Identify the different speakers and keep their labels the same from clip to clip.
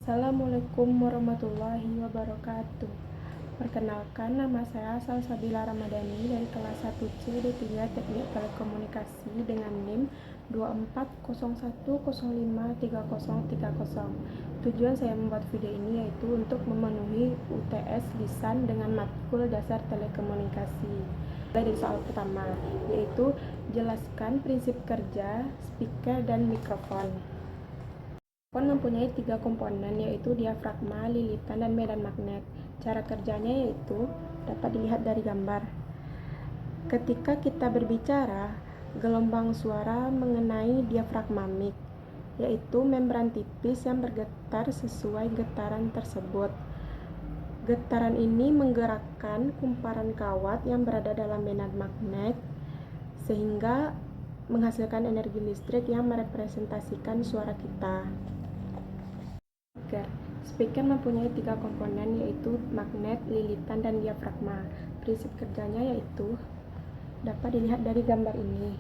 Speaker 1: Assalamualaikum warahmatullahi wabarakatuh. Perkenalkan, nama saya Salsabila Ramadhani dari kelas 1C D3 Teknik Telekomunikasi dengan NIM 2401053030. Tujuan saya membuat video ini yaitu untuk memenuhi UTS lisan dengan matkul dasar telekomunikasi. Dari soal pertama, yaitu jelaskan prinsip kerja speaker dan mikrofon. Mikrofon mempunyai 3 komponen, yaitu diafragma, lilitan, dan medan magnet. Cara kerjanya yaitu dapat dilihat dari gambar. Ketika kita berbicara, gelombang suara mengenai diafragma mic, yaitu membran tipis yang bergetar sesuai getaran tersebut. Getaran ini menggerakkan kumparan kawat yang berada dalam medan magnet sehingga menghasilkan energi listrik yang merepresentasikan suara kita. Speaker mempunyai 3 komponen, yaitu magnet, lilitan, dan diafragma. Prinsip kerjanya yaitu dapat dilihat dari gambar ini.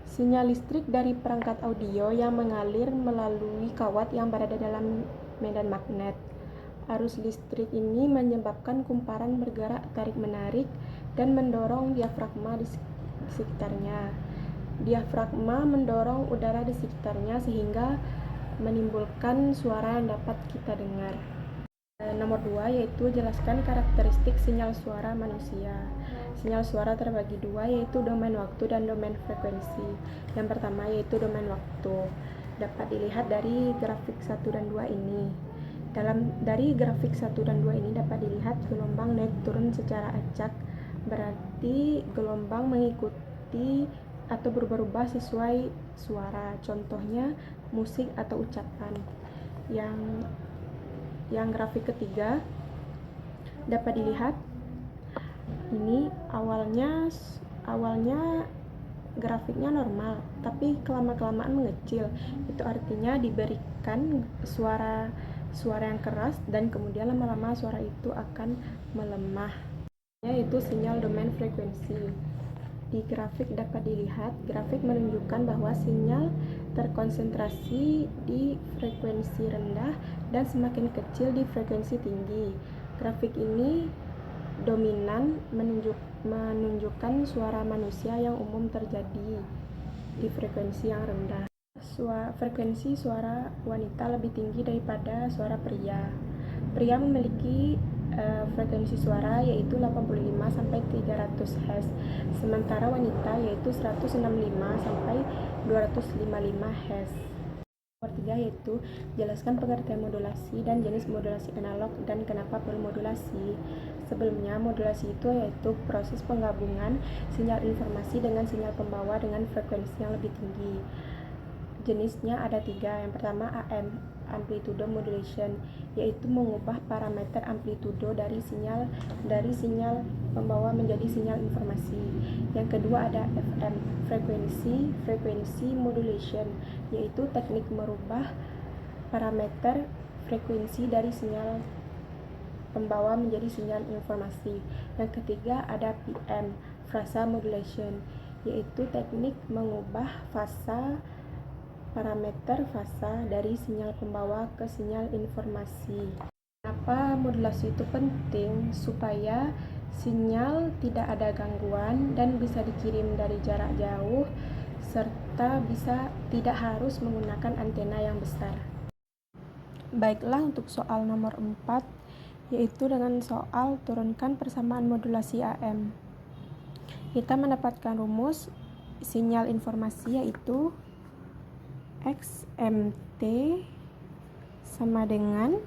Speaker 1: Sinyal listrik dari perangkat audio yang mengalir melalui kawat yang berada dalam medan magnet. Arus listrik ini menyebabkan kumparan bergerak tarik-menarik dan mendorong diafragma di sekitarnya. Diafragma mendorong udara di sekitarnya sehingga menimbulkan suara yang dapat kita dengar. Nomor 2 yaitu jelaskan karakteristik sinyal suara manusia. Sinyal suara terbagi 2, yaitu domain waktu dan domain frekuensi. Yang pertama yaitu domain waktu. Dapat dilihat dari grafik 1 dan 2 ini. Dari grafik 1 dan 2 ini dapat dilihat gelombang naik turun secara acak, berarti gelombang mengikuti atau berubah-ubah sesuai suara, contohnya musik atau ucapan. Yang grafik ketiga dapat dilihat ini awalnya grafiknya normal, tapi kelamaan mengecil. Itu artinya diberikan suara yang keras dan kemudian lama-lama suara itu akan melemah, yaitu sinyal domain frekuensi. Di grafik dapat dilihat, grafik menunjukkan bahwa sinyal terkonsentrasi di frekuensi rendah dan semakin kecil di frekuensi tinggi. Grafik ini dominan menunjukkan suara manusia yang umum terjadi di frekuensi yang rendah. Frekuensi suara wanita lebih tinggi daripada suara pria. Pria memiliki frekuensi suara yaitu 85 sampai 300 Hz, sementara wanita yaitu 165 sampai 255 Hz. Nomor 3 yaitu jelaskan pengertian modulasi dan jenis modulasi analog dan kenapa perlu modulasi. Sebelumnya, modulasi itu yaitu proses penggabungan sinyal informasi dengan sinyal pembawa dengan frekuensi yang lebih tinggi. Jenisnya ada 3. Yang pertama AM, amplitude modulation, yaitu mengubah parameter amplitudo dari sinyal pembawa menjadi sinyal informasi. Yang kedua ada FM, frequency modulation, yaitu teknik merubah parameter frekuensi dari sinyal pembawa menjadi sinyal informasi. Yang ketiga ada PM, phase modulation, yaitu teknik mengubah parameter fasa dari sinyal pembawa ke sinyal informasi. Kenapa modulasi itu penting? Supaya sinyal tidak ada gangguan dan bisa dikirim dari jarak jauh, serta tidak harus menggunakan antena yang besar. Baiklah, untuk soal nomor 4, yaitu dengan soal turunkan persamaan modulasi AM. Kita mendapatkan rumus sinyal informasi yaitu XMT sama dengan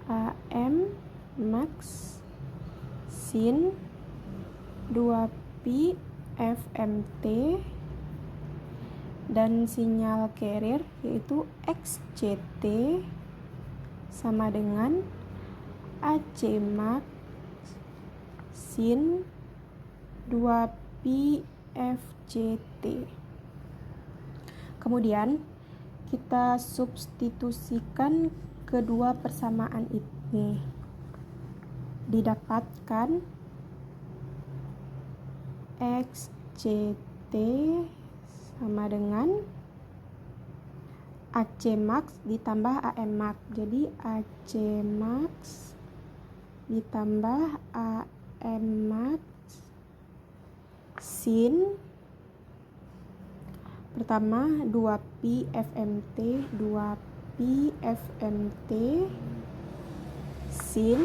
Speaker 1: AM max sin 2pi FMT, dan sinyal carrier yaitu XCT sama dengan AC max sin 2pi FCT. Kemudian kita substitusikan kedua persamaan ini. Didapatkan XCT sama dengan AC max ditambah AM max. Jadi AC max ditambah AM max sin pertama 2pi FMT sin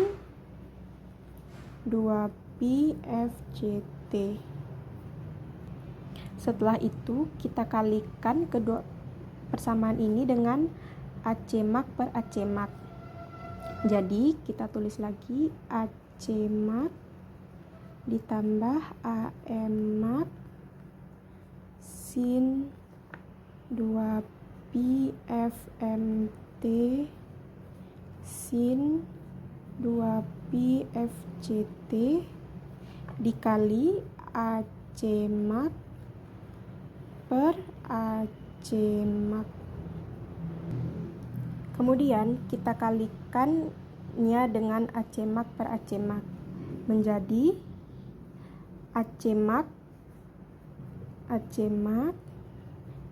Speaker 1: 2pi FCT. Setelah itu kita kalikan kedua persamaan ini dengan AC max per AC max. Jadi kita tulis lagi AC max ditambah AM max sin 2pi FMT sin 2pi FCT dikali AC max per AC max. Kemudian kita kalikannya dengan AC max per AC max menjadi AC max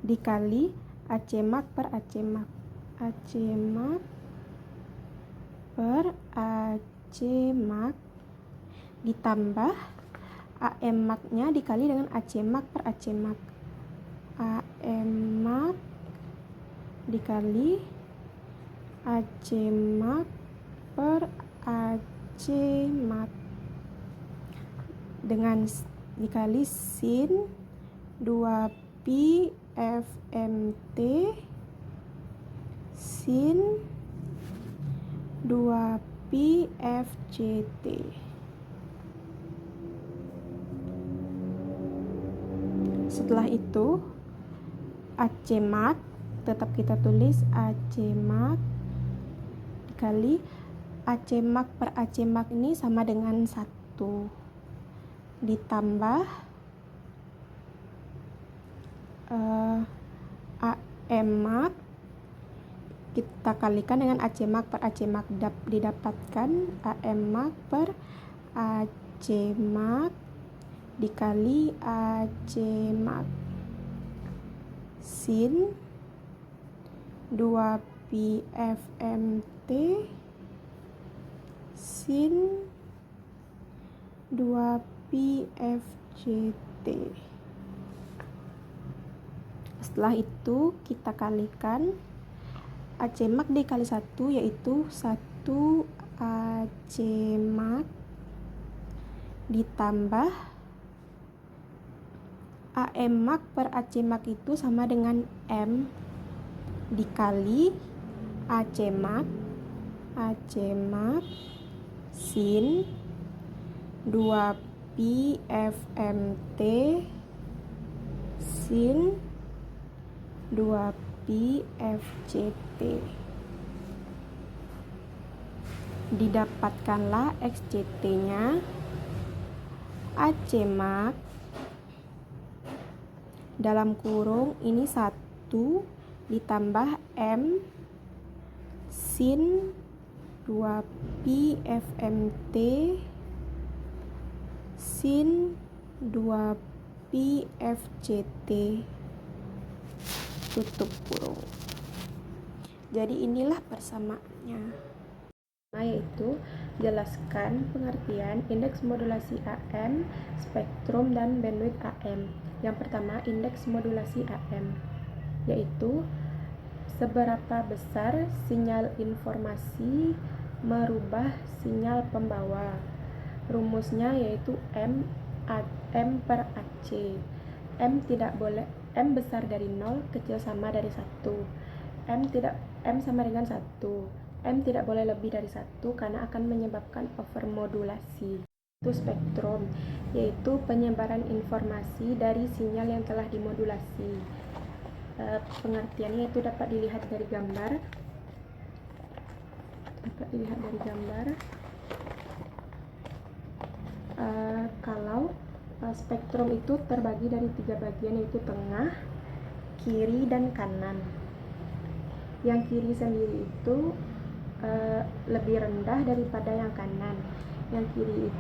Speaker 1: dikali AC max per AC max. AC max per AC max ditambah AM max-nya dikali dengan AC max per AC max. AM max dikali AC max per AC max dengan dikali sin 2pi FMT sin 2pi FCT. Setelah itu AC max tetap kita tulis AC max dikali AC max per AC max ini sama dengan 1 ditambah AM max kita kalikan dengan AC max per AC max didapatkan AM max per AC max dikali AC max sin 2pi FMT sin 2pi FCT. Setelah itu kita kalikan AC max dikali 1 yaitu 1 AC max ditambah AM max per AC max itu sama dengan M dikali AC max sin 2pi FMT sin 2pi FCT. Didapatkanlah XCT-nya AC max dalam kurung ini 1 ditambah M sin 2pi FMT sin 2pi FCT tutup kurung. Jadi inilah persamaannya, yaitu jelaskan pengertian indeks modulasi AM, spektrum, dan bandwidth AM. Yang pertama, indeks modulasi AM, yaitu seberapa besar sinyal informasi merubah sinyal pembawa. Rumusnya yaitu M per AC. M besar dari 0, kecil sama dari 1. M sama dengan 1. M tidak boleh lebih dari 1 karena akan menyebabkan overmodulasi. Itu spektrum, yaitu penyebaran informasi dari sinyal yang telah dimodulasi. Pengertiannya itu dapat dilihat dari gambar. Kalau spektrum itu terbagi dari 3 bagian, yaitu tengah, kiri, dan kanan. Yang kiri sendiri itu lebih rendah daripada yang kanan. Yang kiri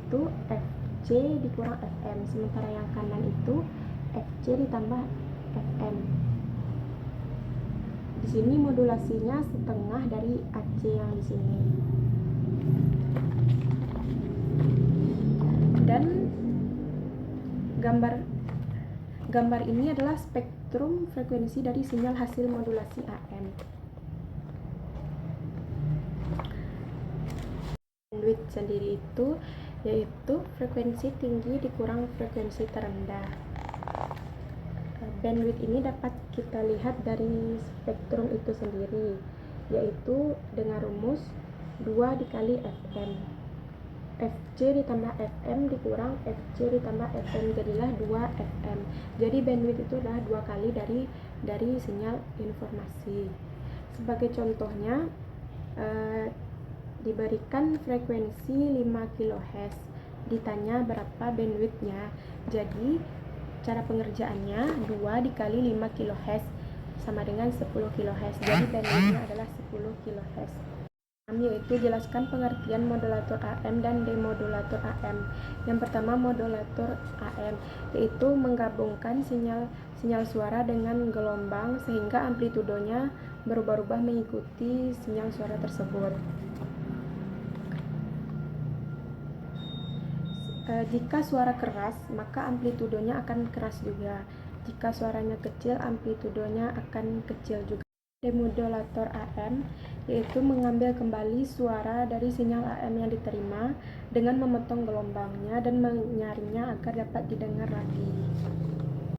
Speaker 1: itu FC dikurang FM, sementara yang kanan itu FC ditambah FM. Di sini modulasinya setengah dari AC yang di sini. Dan gambar ini adalah spektrum frekuensi dari sinyal hasil modulasi AM. Bandwidth sendiri itu yaitu frekuensi tinggi dikurang frekuensi terendah. Bandwidth ini dapat kita lihat dari spektrum itu sendiri, yaitu dengan rumus 2 dikali Fm. Fc ditambah Fm dikurang Fc ditambah Fm, jadilah 2 Fm. Jadi bandwidth itu adalah 2 kali dari sinyal informasi. Sebagai contohnya, diberikan frekuensi 5 kHz, ditanya berapa bandwidthnya. Jadi cara pengerjaannya 2 dikali 5 kHz sama dengan 10 kHz. Jadi bandwidthnya adalah 10 kHz. Yaitu jelaskan pengertian modulator AM dan demodulator AM. Yang pertama, modulator AM yaitu menggabungkan sinyal suara dengan gelombang sehingga amplitudonya berubah-ubah mengikuti sinyal suara tersebut. Jika suara keras, maka amplitudonya akan keras juga. Jika suaranya kecil, amplitudonya akan kecil juga. Demodulator AM yaitu mengambil kembali suara dari sinyal AM yang diterima dengan memotong gelombangnya dan menyaringnya agar dapat didengar lagi.